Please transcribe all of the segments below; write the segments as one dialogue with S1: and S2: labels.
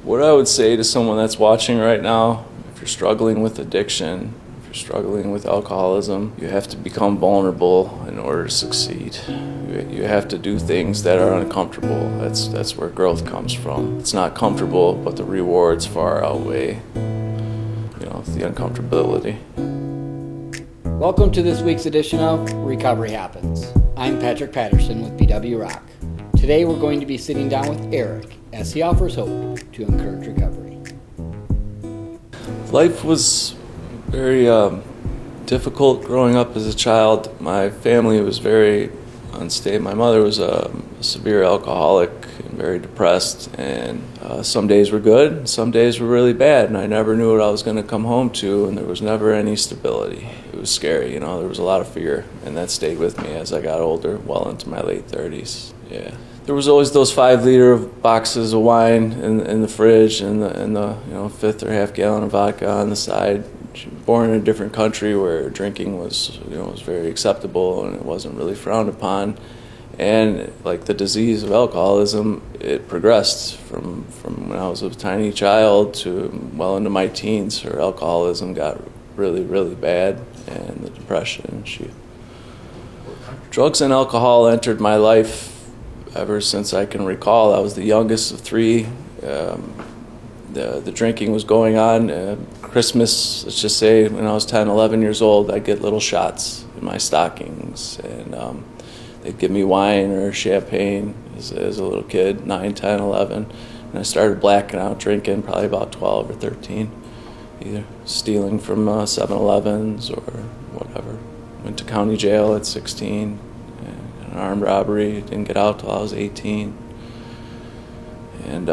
S1: What I would say to someone that's watching right now, if you're struggling with addiction, if you're struggling with alcoholism, you have to become vulnerable in order to succeed. You have to do things that are uncomfortable. That's where growth comes from. It's not comfortable, but the rewards far outweigh, the uncomfortability.
S2: Welcome to this week's edition of Recovery Happens. I'm Patrick Patterson with BW Rock. Today we're going to be sitting down with Eric as he offers hope to encourage recovery.
S1: Life was very difficult growing up as a child. My family was very unstable. My mother was a severe alcoholic and very depressed, and some days were good, some days were really bad, and I never knew what I was going to come home to, and there was never any stability. It was scary, there was a lot of fear, and that stayed with me as I got older, well into my late 30s. Yeah. There was always those 5-liter boxes of wine in the fridge, and the fifth or half gallon of vodka on the side. Born in a different country where drinking was very acceptable and it wasn't really frowned upon, and like the disease of alcoholism, it progressed from when I was a tiny child to well into my teens. Her alcoholism got really, really bad, and the depression. Drugs and alcohol entered my life ever since I can recall. I was the youngest of three. The drinking was going on. Christmas, let's just say, when I was 10, 11 years old, I'd get little shots in my stockings, and they'd give me wine or champagne as a little kid, 9, 10, 11. And I started blacking out drinking probably about 12 or 13, either stealing from 7-Elevens or whatever. Went to county jail at 16, and an armed robbery. Didn't get out till I was 18. And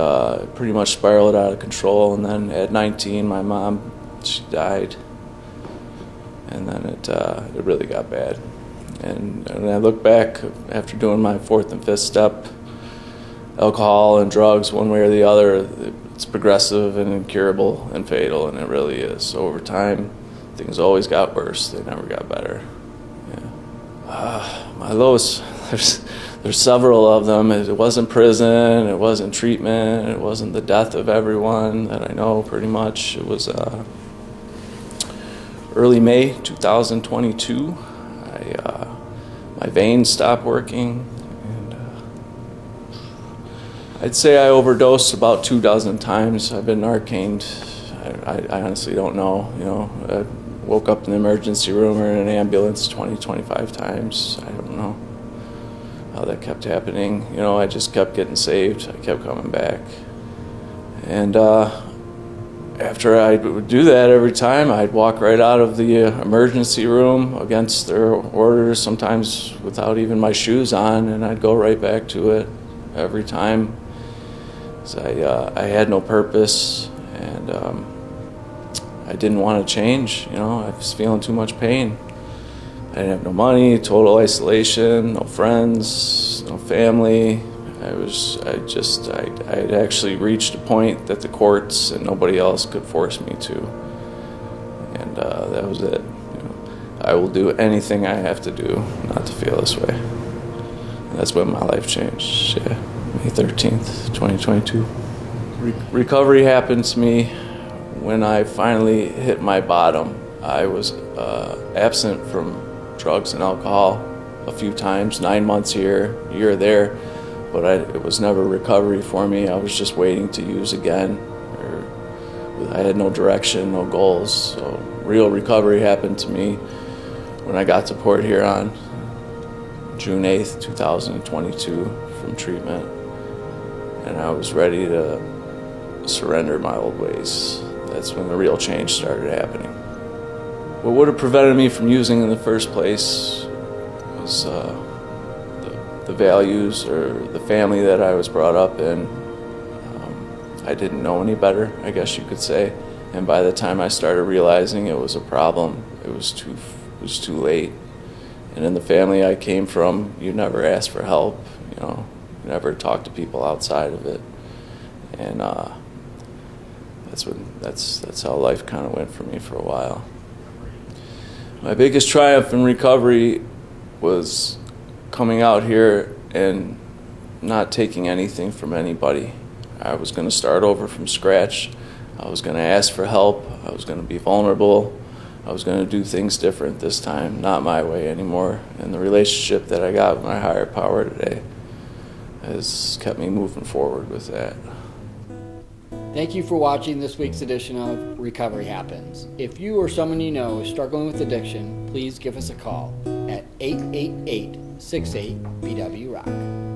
S1: pretty much spiraled out of control. And then at 19, my mom, she died. And then it really got bad. And when I look back after doing my fourth and fifth step, alcohol and drugs, one way or the other, it's progressive and incurable and fatal, and it really is. Over time, things always got worse. They never got better. Yeah. My lows, there's several of them. It wasn't prison, it wasn't treatment, it wasn't the death of everyone that I know pretty much. It was early May 2022. My veins stopped working, and I'd say I overdosed about 24 times. I've been Narcaned. I honestly don't know. I woke up in the emergency room or in an ambulance 25 times. I don't know how that kept happening. I just kept getting saved. I kept coming back. And after I would do that every time, I'd walk right out of the emergency room against their orders, sometimes without even my shoes on, and I'd go right back to it every time. So I had no purpose, and I didn't want to change. I was feeling too much pain. I didn't have no money, total isolation, no friends, no family. I'd actually reached a point that the courts and nobody else could force me to. And that was it. I will do anything I have to do not to feel this way. And that's when my life changed. Yeah, May 13th, 2022. Recovery happened to me when I finally hit my bottom. I was absent from drugs and alcohol a few times, 9 months here, a year there, but it was never recovery for me. I was just waiting to use again. I had no direction, no goals. So real recovery happened to me when I got to Port Huron, June 8th, 2022, from treatment, and I was ready to surrender my old ways. That's when the real change started happening. What would have prevented me from using in the first place was the values or the family that I was brought up in. I didn't know any better, I guess you could say. And by the time I started realizing it was a problem, it was too late. And in the family I came from, you never asked for help, you never talked to people outside of it. And that's how life kind of went for me for a while. My biggest triumph in recovery was coming out here and not taking anything from anybody. I was going to start over from scratch. I was going to ask for help. I was going to be vulnerable. I was going to do things different this time, not my way anymore. And the relationship that I got with my higher power today has kept me moving forward with that.
S2: Thank you for watching this week's edition of Recovery Happens. If you or someone you know is struggling with addiction, please give us a call at 888-68-BW-ROCK.